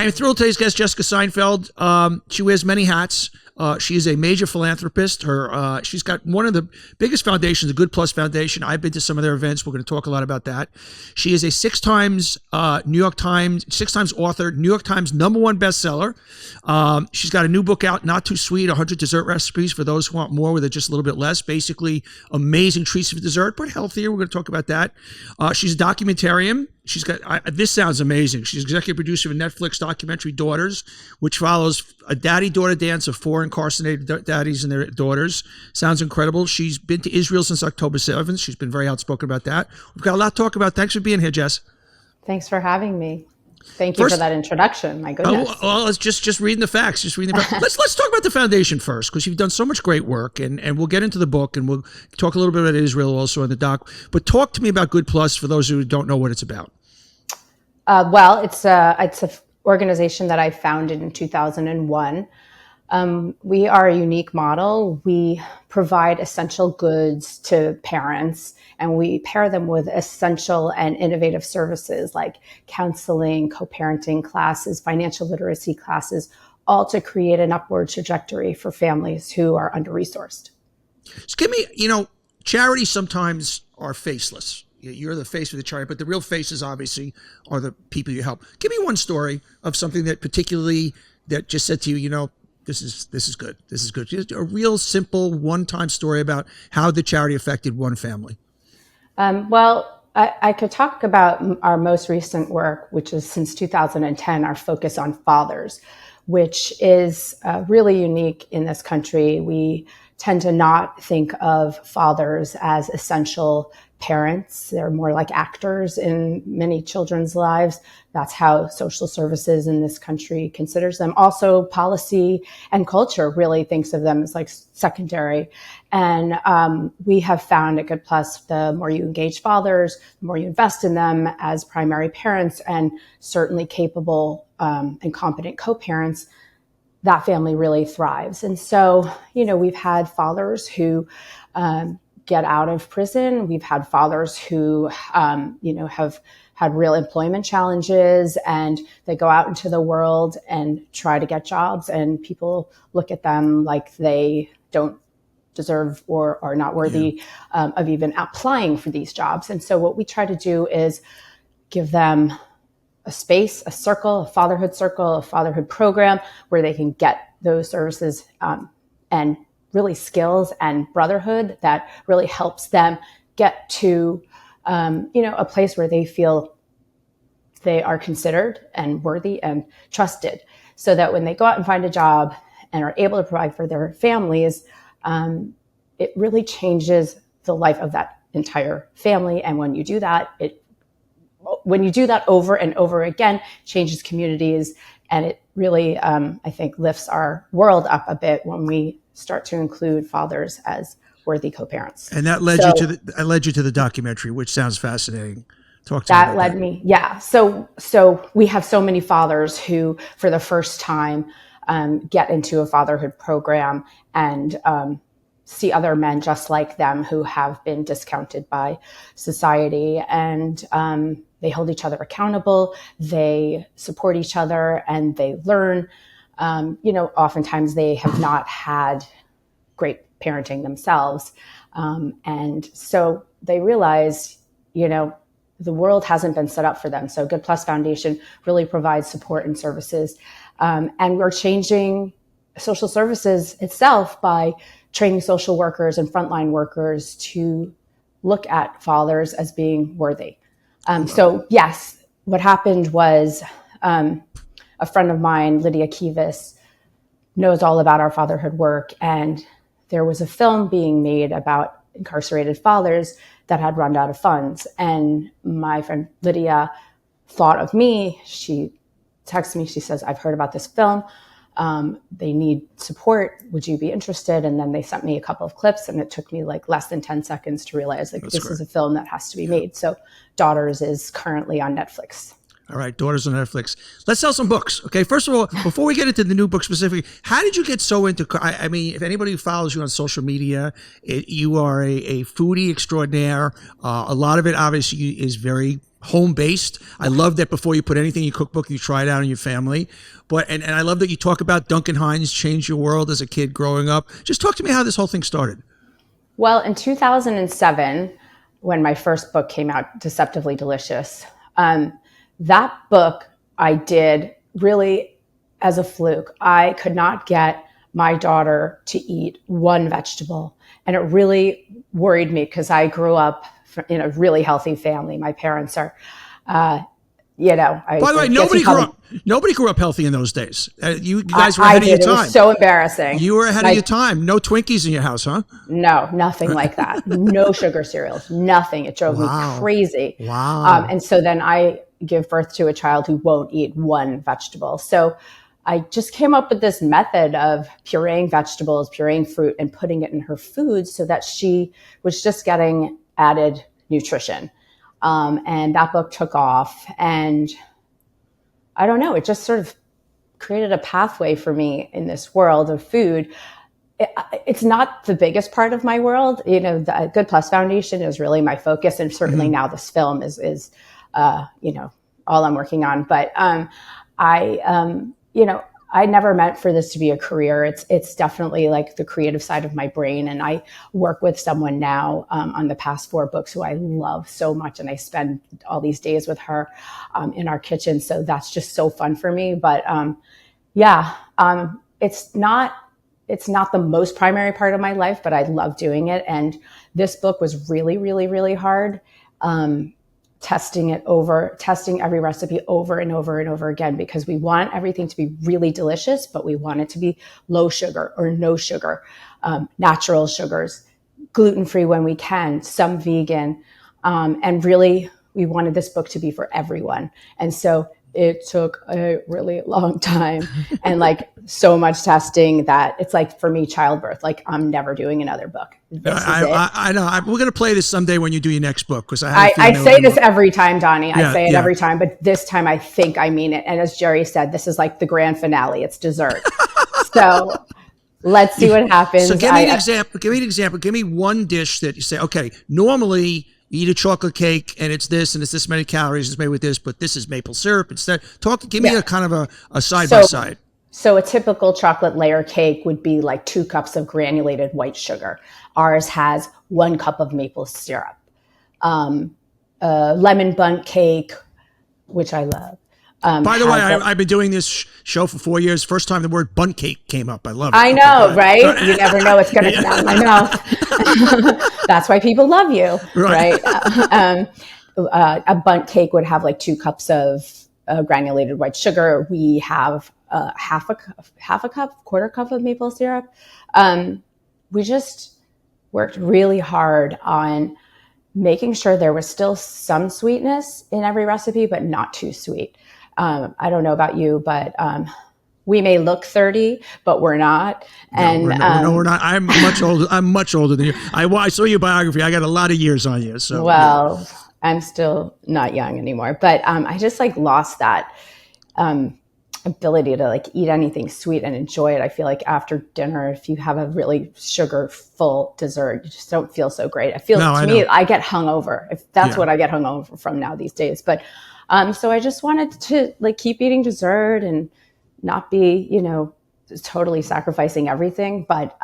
I'm thrilled today's guest, Jessica Seinfeld. She wears many hats. She is a major philanthropist. She's got one of the biggest foundations, the Good Plus Foundation. I've been to some of their events. We're going to talk a lot about that. She is a six times author, New York Times #1 bestseller. She's got a new book out, Not Too Sweet, 100 Dessert Recipes for those who want more with just a little bit less. Basically, amazing treats of dessert, but healthier. We're going to talk about that. She's a documentarian. She's got, this sounds amazing. She's executive producer of a Netflix documentary, Daughters, which follows a daddy-daughter dance of 4 incarcerated daddies and their daughters. Sounds incredible. She's been to Israel since October 7th. She's been very outspoken about that. We've got a lot to talk about. Thanks for being here, Jess. Thanks for having me. Thank you for that introduction. My goodness. Well, it's just reading the facts. Let's talk about the foundation first, because you've done so much great work, and we'll get into the book, and we'll talk a little bit about Israel also in the doc. But talk to me about Good Plus for those who don't know what it's about. Well, it's an organization that I founded in 2001. We are a unique model. We provide essential goods to parents, and we pair them with essential and innovative services like counseling, co-parenting classes, financial literacy classes, all to create an upward trajectory for families who are under-resourced. So give me, charities sometimes are faceless. You're the face of the charity, but the real faces obviously are the people you help. Give me one story of something that particularly that just said to you, this is good. This is good. Just a real simple one-time story about how the charity affected one family. Well, I could talk about our most recent work, which is since 2010, our focus on fathers, which is really unique in this country. We tend to not think of fathers as essential parents. They're more like actors in many children's lives. That's how social services in this country considers them. Also, policy and culture really thinks of them as like secondary. And we have found at Good Plus, the more you engage fathers, the more you invest in them as primary parents and certainly capable and competent co-parents, that family really thrives. And so, we've had fathers who get out of prison. We've had fathers who, have had real employment challenges, and they go out into the world and try to get jobs, and people look at them like they don't deserve or are not worthy of even applying for these jobs. And so what we try to do is give them a space, a circle, a fatherhood program where they can get those services and really skills and brotherhood that really helps them get to, a place where they feel they are considered and worthy and trusted, so that when they go out and find a job and are able to provide for their families, it really changes the life of that entire family. And when you do that, over and over again, changes communities, and it really, I think, lifts our world up a bit when we start to include fathers as worthy co-parents. And that led you to the documentary, which sounds fascinating. Talk to me about that. Yeah. So we have so many fathers who, for the first time, get into a fatherhood program and see other men just like them who have been discounted by society, and they hold each other accountable, they support each other, and they learn. Oftentimes they have not had great parenting themselves. And so they realize, the world hasn't been set up for them. So Good Plus Foundation really provides support and services. And we're changing social services itself by training social workers and frontline workers to look at fathers as being worthy. So yes, what happened was a friend of mine, Lydia Kivas, knows all about our fatherhood work. And there was a film being made about incarcerated fathers that had run out of funds. And my friend Lydia thought of me. She texted me. She says, I've heard about this film. They need support. Would you be interested? And then they sent me a couple of clips, and it took me like less than 10 seconds to realize this is a film that has to be made. So Daughters is currently on Netflix. All right, Daughters on Netflix. Let's sell some books. Okay, first of all, before we get into the new book specifically, how did you get so into, I mean, if anybody follows you on social media, you are a foodie extraordinaire. A lot of it obviously is very home-based. I love that before you put anything in your cookbook, you try it out on your family. But and I love that you talk about Duncan Hines changed your world as a kid growing up. Just talk to me how this whole thing started. Well, in 2007, when my first book came out, Deceptively Delicious, that book I did really as a fluke. I could not get my daughter to eat one vegetable. And it really worried me because I grew up in a really healthy family. My parents are, by the way, nobody grew up healthy in those days. You guys were ahead of your time. It was so embarrassing. You were ahead of your time. No Twinkies in your house, huh? No, nothing like that. No sugar cereals, nothing. It drove me crazy. Wow. And so then I give birth to a child who won't eat one vegetable. So I just came up with this method of pureeing vegetables, pureeing fruit, and putting it in her food so that she was just getting added nutrition. And that book took off. And I don't know, it just sort of created a pathway for me in this world of food. It's not the biggest part of my world. The Good Plus Foundation is really my focus. And certainly now this film is all I'm working on. But I never meant for this to be a career. It's definitely like the creative side of my brain. And I work with someone now on the past 4 books who I love so much. And I spend all these days with her in our kitchen. So that's just so fun for me. But it's not the most primary part of my life, but I love doing it. And this book was really, really, really hard. Testing every recipe over and over and over again, because we want everything to be really delicious, but we want it to be low sugar or no sugar, natural sugars, gluten-free when we can, some vegan. And really, we wanted this book to be for everyone. And so it took a really long time and like so much testing that it's like, for me, childbirth, like I'm never doing another book. I know. We're going to play this someday when you do your next book. Because I say this every time, Donnie. I say it every time, but this time I think I mean it. And as Jerry said, this is like the grand finale. It's dessert. So let's see what happens. So give me an example. Give me an example. Give me one dish that you say, okay, normally you eat a chocolate cake and it's this many calories, it's made with this, but this is maple syrup instead. Give me a kind of a side by side. So a typical chocolate layer cake would be like 2 cups of granulated white sugar. Ours has 1 cup of maple syrup. Lemon bundt cake, which I love. By the way, I've been doing this show for 4 years. First time the word bundt cake came up. I love it. I know, right? You never know what's going to come out of my mouth. That's why people love you, right? A bundt cake would have like 2 cups of granulated white sugar. We have half a cup, quarter cup of maple syrup. We just worked really hard on making sure there was still some sweetness in every recipe, but not too sweet. I don't know about you, but we may look 30, but we're not. And no, we're not. I'm much older than you. I saw your biography. I got a lot of years on you. So well, I'm still not young anymore, but I just like lost that ability to like eat anything sweet and enjoy it. I feel like after dinner, if you have a really sugar full dessert, you just don't feel so great. I get hungover. If that's what I get hungover from now these days. But so I just wanted to like keep eating dessert and not be, totally sacrificing everything. But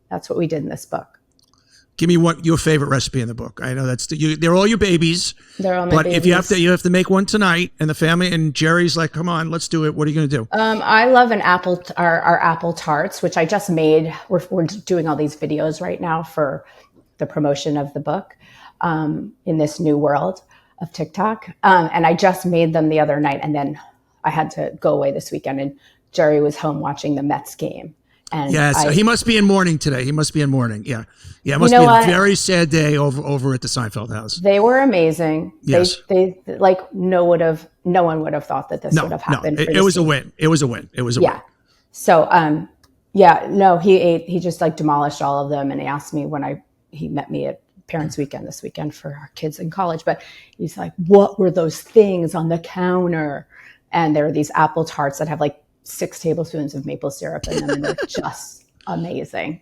that's what we did in this book. Give me your favorite recipe in the book. I know they're all your babies. They're all my babies. But if you have to make one tonight, and the family and Jerry's like, come on, let's do it. What are you going to do? I love our apple tarts, which I just made. We're doing all these videos right now for the promotion of the book in this new world of TikTok. And I just made them the other night, and then I had to go away this weekend, and Jerry was home watching the Mets game. And he must be in mourning today. He must be in mourning. Yeah. It must be a very sad day over at the Seinfeld house. They were amazing. Yes. They like no one would have thought that this would have happened. It was a win. It was a win. Yeah. So he just like demolished all of them, and he asked me when he met me at Parents' Weekend this weekend for our kids in college. But he's like, what were those things on the counter? And there are these apple tarts that have like 6 tablespoons of maple syrup in them, and they're just amazing.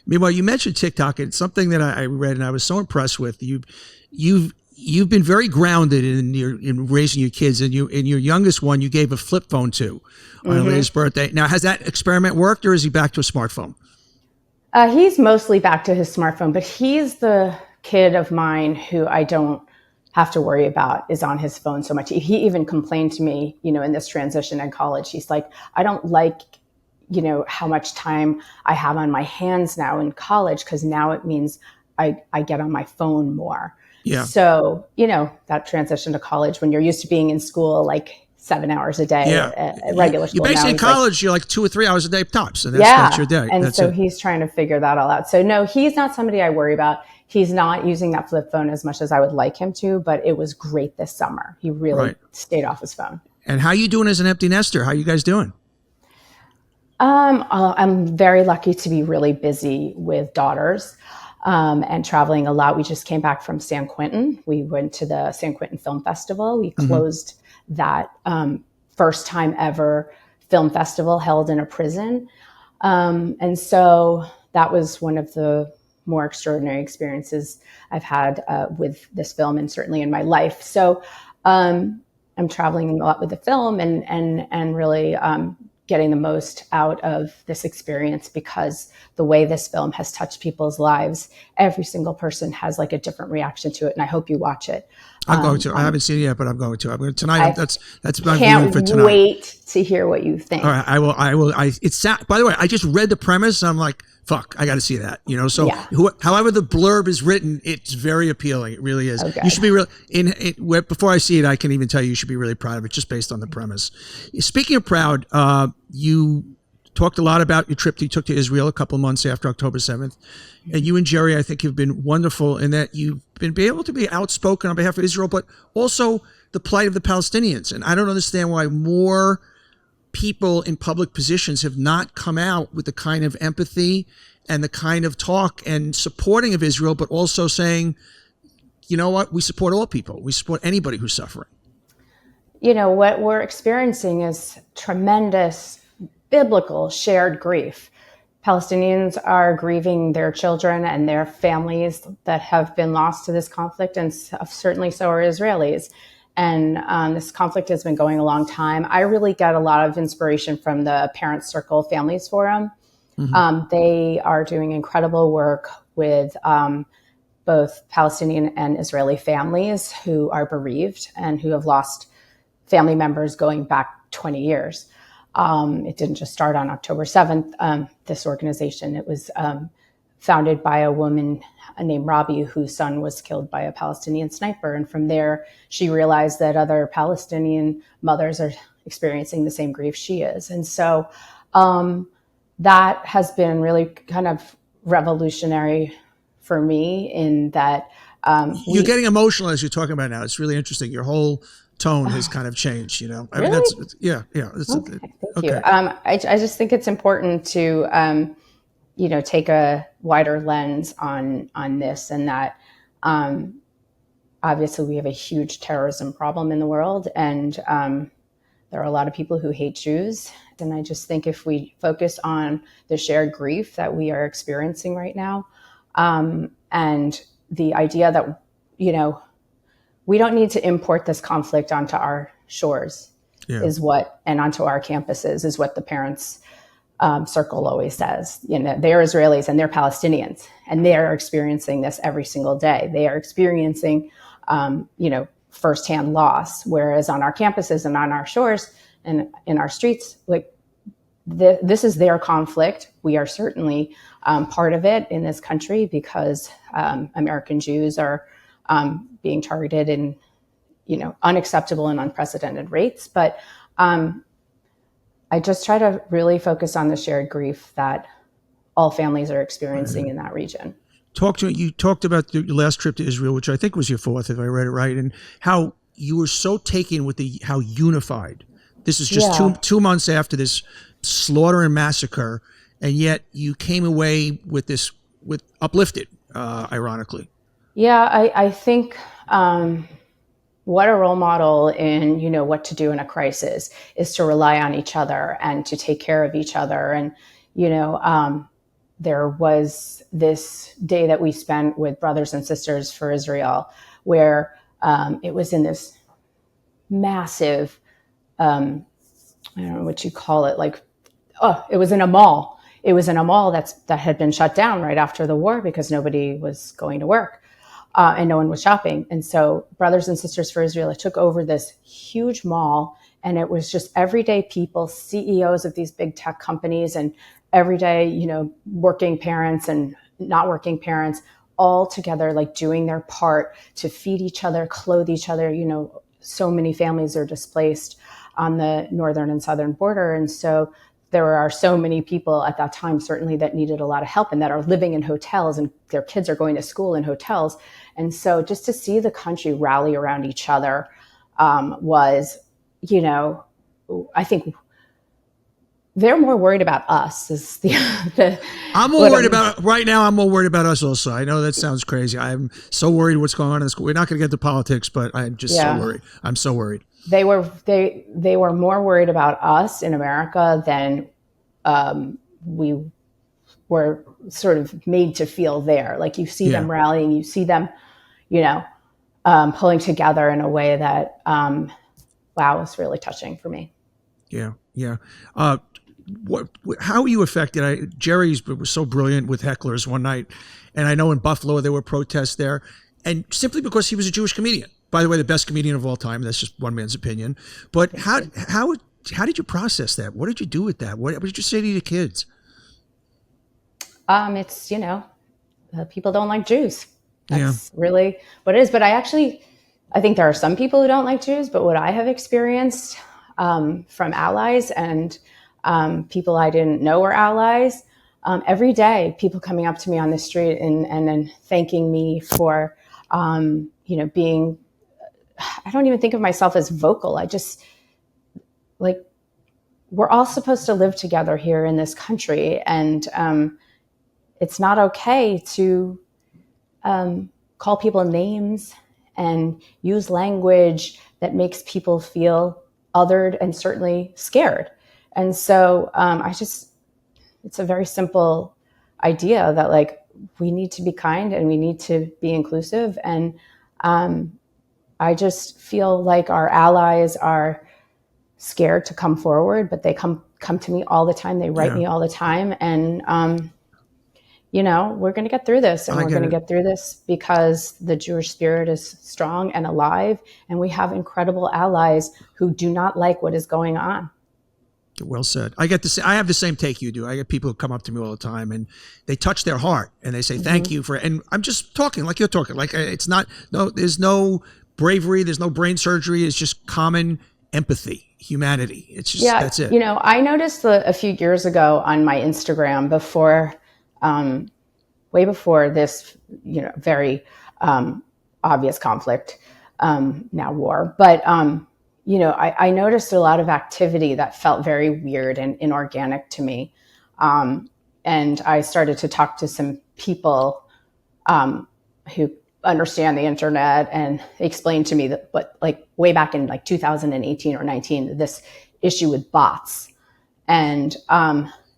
Meanwhile, you mentioned TikTok. It's something that I read and I was so impressed with. You've been very grounded in raising your kids, and your youngest one you gave a flip phone to on her latest birthday. Now, has that experiment worked, or is he back to a smartphone? He's mostly back to his smartphone, but he's the kid of mine who I don't have to worry about is on his phone so much. He even complained to me, in this transition in college. He's like, I don't like, how much time I have on my hands now in college, because now it means I get on my phone more. Yeah. So, that transition to college when you're used to being in school like 7 hours a day at regular school. You're basically in college, you're like 2 or 3 hours a day tops. And that's your day. And so he's trying to figure that all out. So no, he's not somebody I worry about. He's not using that flip phone as much as I would like him to, but it was great this summer. He really stayed off his phone. And how you doing as an empty nester? How you guys doing? I'm very lucky to be really busy with daughters and traveling a lot. We just came back from San Quentin. We went to the San Quentin Film Festival. We closed that first time ever film festival held in a prison. And so that was one of the more extraordinary experiences I've had with this film, and certainly in my life. So I'm traveling a lot with the film and really getting the most out of this experience, because the way this film has touched people's lives, every single person has like a different reaction to it. And I hope you watch it. I'm going to. I haven't seen it yet, but I'm going to. I'm going to tonight. That's my viewing for tonight. Can't wait to hear what you think. All right, I will. It's by the way, I just read the premise. And I'm like, fuck, I got to see that. So however the blurb is written, it's very appealing. It really is. Okay. You should be really before I see it, I can even tell you should be really proud of it just based on the premise. Speaking of proud, you talked a lot about your trip you took to Israel a couple of months after October 7th. And you and Jerry, I think, have been wonderful in that you've been able to be outspoken on behalf of Israel, but also the plight of the Palestinians. And I don't understand why more people in public positions have not come out with the kind of empathy and the kind of talk and supporting of Israel, but also saying, you know what, we support all people. We support anybody who's suffering. What we're experiencing is tremendous biblical shared grief. Palestinians are grieving their children and their families that have been lost to this conflict, and certainly so are Israelis. And this conflict has been going a long time. I really get a lot of inspiration from the Parents Circle Families Forum. They are doing incredible work with both Palestinian and Israeli families who are bereaved and who have lost family members going back 20 years. It didn't just start on October 7th, this organization. It was founded by a woman named Robbie, whose son was killed by a Palestinian sniper. And from there, she realized that other Palestinian mothers are experiencing the same grief she is. And so that has been really kind of revolutionary for me in that. You're getting emotional as you're talking about it now. It's really interesting. Your whole tone has kind of changed, Really? I mean, that's, yeah. Thank you. I just think it's important to, take a wider lens on this, and that obviously we have a huge terrorism problem in the world, and there are a lot of people who hate Jews. And I just think if we focus on the shared grief that we are experiencing right now, and the idea that, we don't need to import this conflict onto our shores and onto our campuses is what the Parents Circle always says. They're Israelis and they're Palestinians, and they are experiencing this every single day. They are experiencing, firsthand loss, whereas on our campuses and on our shores and in our streets, this is their conflict. We are certainly part of it in this country because American Jews are being targeted in, unacceptable and unprecedented rates. But I just try to really focus on the shared grief that all families are experiencing in that region. You talked about your last trip to Israel, which I think was your 4th, if I read it right, and how you were so taken with how unified. This is just two months after this slaughter and massacre, and yet you came away with uplifted, ironically. Yeah, I think what a role model in, what to do in a crisis is to rely on each other and to take care of each other. And, there was this day that we spent with Brothers and Sisters for Israel, where it was in this massive, I don't know what you call it, like, it was in a mall. It was in a mall that had been shut down right after the war because nobody was going to work. And no one was shopping. And so Brothers and Sisters for Israel took over this huge mall, and it was just everyday people, CEOs of these big tech companies, and everyday, working parents and not working parents, all together, like doing their part to feed each other, clothe each other. So many families are displaced on the northern and southern border. And so there are so many people at that time, certainly, that needed a lot of help and that are living in hotels, and their kids are going to school in hotels. And so just to see the country rally around each other was, I think they're more worried about us. Is I'm more worried about right now. I'm more worried about us also. I know that sounds crazy. I'm so worried what's going on in school. We're not going to get to politics, but I'm just so worried. I'm so worried. They were more worried about us in America than we were sort of made to feel there. Like, you see them rallying, you see them, pulling together in a way that, was really touching for me. Yeah. Yeah. How were you affected? Jerry was so brilliant with hecklers one night, and I know in Buffalo there were protests there, and simply because he was a Jewish comedian. By the way, the best comedian of all time. That's just one man's opinion. But how did you process that? What did you do with that? What did you say to your kids? It's, people don't like Jews. That's really what it is. But I think there are some people who don't like Jews, but what I have experienced from allies and people I didn't know were allies, every day, people coming up to me on the street and thanking me for, being, I don't even think of myself as vocal. I just, like, we're all supposed to live together here in this country. And it's not okay to call people names and use language that makes people feel othered and certainly scared. And so it's a very simple idea that, like, we need to be kind and we need to be inclusive. And I just feel like our allies are scared to come forward, but they come to me all the time. They write me all the time. And, we're going to get through this, and we're going to get through this because the Jewish spirit is strong and alive, and we have incredible allies who do not like what is going on. Well said. I have the same take you do. I get people who come up to me all the time and they touch their heart and they say, thank you for, and I'm just talking like you're talking. Like, it's not, there's no bravery. There's no brain surgery. It's just common empathy, humanity. It's just, that's it. I noticed a few years ago on my Instagram way before this, very obvious conflict, now war, but, I noticed a lot of activity that felt very weird and inorganic to me. And I started to talk to some people who understand the internet, and they explained to me that, but like way back in like 2018 or 19, this issue with bots. And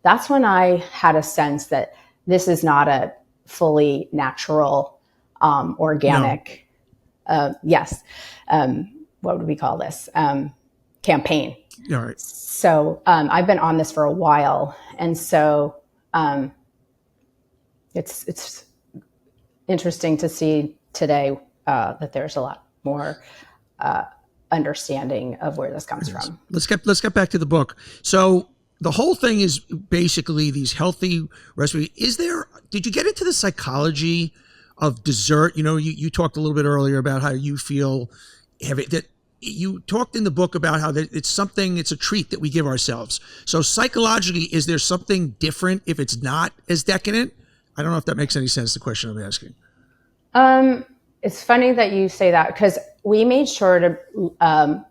that's when I had a sense that this is not a fully natural, organic, what would we call this? Campaign. All right. So I've been on this for a while. And so it's interesting to see today that there's a lot more understanding of where this comes from. Let's get back to the book. So the whole thing is basically these healthy recipes. Did you get into the psychology of dessert? You talked a little bit earlier about how you feel that you talked in the book about how it's a treat that we give ourselves. So psychologically, is there something different if it's not as decadent? I don't know if that makes any sense, the question I'm asking. It's funny that you say that, because we made sure to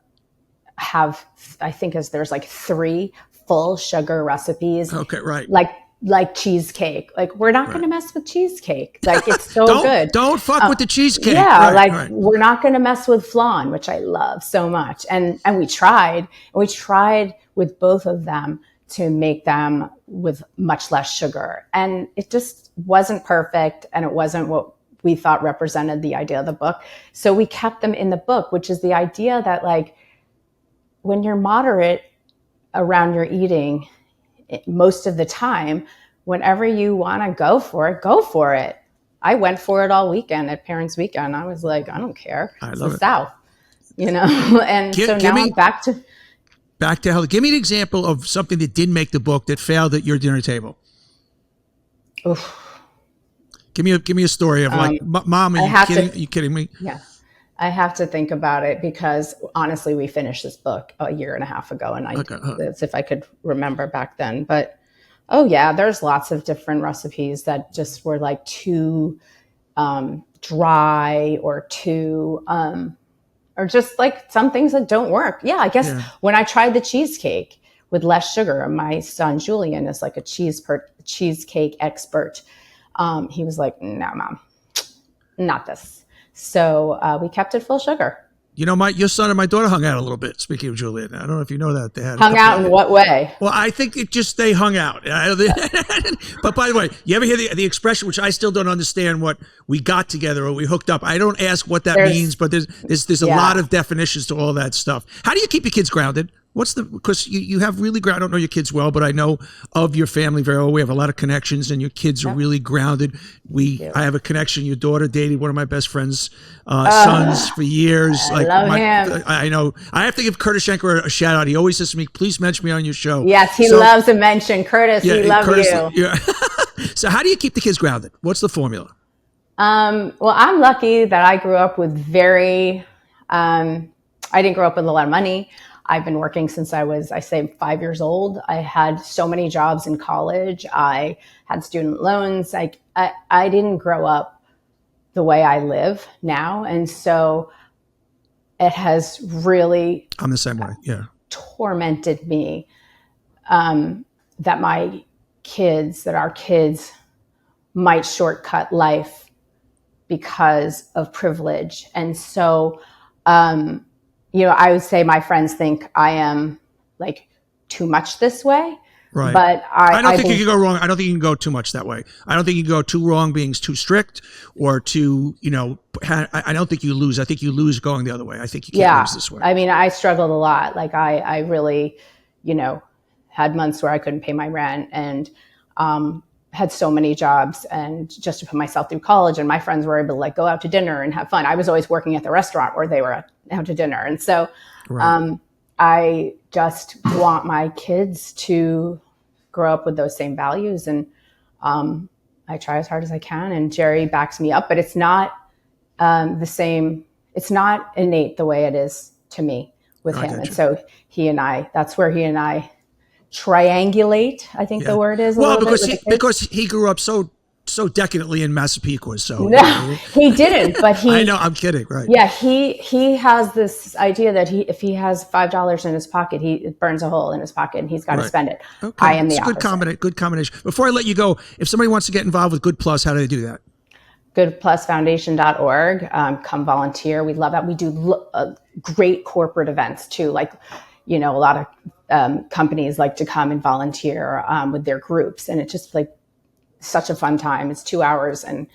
have, I think there's like 3 full sugar recipes. Okay, right. Like like cheesecake. Like, we're not going to mess with cheesecake. Like, it's so good. Don't fuck with the cheesecake. Yeah, we're not going to mess with flan, which I love so much. And we tried with both of them to make them with much less sugar. And it just wasn't perfect, and it wasn't what we thought represented the idea of the book. So we kept them in the book, which is the idea that, like, when you're moderate around your eating, most of the time, whenever you want to go for it, go for it. I went for it all weekend at Parents' Weekend. I was like, I don't care. It's the South, you know? And so now I'm back to health. Give me an example of something that didn't make the book that failed at your dinner table. Oof. Give me a story of like, Mom, are you kidding me? Yeah. I have to think about it, because honestly, we finished this book a year and a half ago, and it's if I could remember back then. But there's lots of different recipes that just were like too dry or too or just like some things that don't work. Yeah, I guess when I tried the cheesecake with less sugar, my son Julian is like a cheesecake expert. He was like, "No, Mom, not this." So we kept it full sugar. You know, your son and my daughter hung out a little bit. Speaking of Julian, I don't know if you know that they had hung out in what way? Well, I think they hung out. But by the way, you ever hear the expression, which I still don't understand, what we got together or we hooked up? I don't ask what that means, but there's a lot of definitions to all that stuff. How do you keep your kids grounded? Because you have really I don't know your kids well, but I know of your family very well. We have a lot of connections, and your kids are really grounded. I have a connection. Your daughter dated one of my best friend's sons for years. I love him. I know. I have to give Curtis Schenker a shout out. He always says to me, "Please mention me on your show." Yes, he loves to mention Curtis. We love you. Yeah. So how do you keep the kids grounded? What's the formula? Well, I'm lucky that I grew up with I didn't grow up with a lot of money. I've been working since I was, 5 years old. I had so many jobs in college. I had student loans. I didn't grow up the way I live now. And so it has really I'm the same way. Yeah. tormented me that our kids might shortcut life because of privilege. And so, I would say my friends think I am like too much this way. Right. But I don't think you can go wrong. I don't think you can go too much that way. I don't think you can go too wrong being too strict or too, I don't think you lose. I think you lose going the other way. I think you can't lose this way. I mean, I struggled a lot. Like I really, had months where I couldn't pay my rent and had so many jobs and just to put myself through college, and my friends were able to like go out to dinner and have fun. I was always working at the restaurant where they were out to dinner. And so I just want my kids to grow up with those same values. And I try as hard as I can, and Jerry backs me up, but it's not the same. It's not innate the way it is to me with him. And so that's where he and I triangulate, I think the word is. Because he grew up so decadently in Massapequa. So no, he didn't. But I know, I'm kidding, right? Yeah, he has this idea that if he has $5 in his pocket, he burns a hole in his pocket and he's got to spend it. Okay. I am the opposite. Good combination. Before I let you go, if somebody wants to get involved with Good Plus, how do they do that? goodplusfoundation.org. Come volunteer. We love that. We do great corporate events too. Like, a lot of companies like to come and volunteer with their groups, and it's just like such a fun time. It's 2 hours, and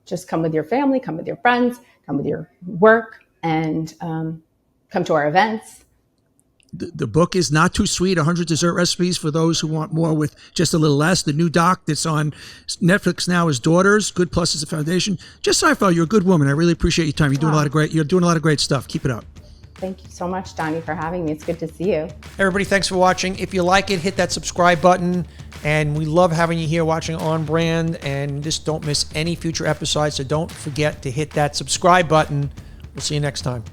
just come with your family, come with your friends, come with your work, and come to our events. The book is Not Too Sweet, 100 Dessert Recipes for those who want more with just a little less. The new doc that's on Netflix now is Daughters. Good Plus is a foundation. Just Seinfeld, you're a good woman. I really appreciate your time. You're doing a lot of great stuff. Keep it up. Thank you so much, Donnie, for having me. It's good to see you. Everybody, thanks for watching. If you like it, hit that subscribe button. And we love having you here watching On Brand. And just don't miss any future episodes. So don't forget to hit that subscribe button. We'll see you next time.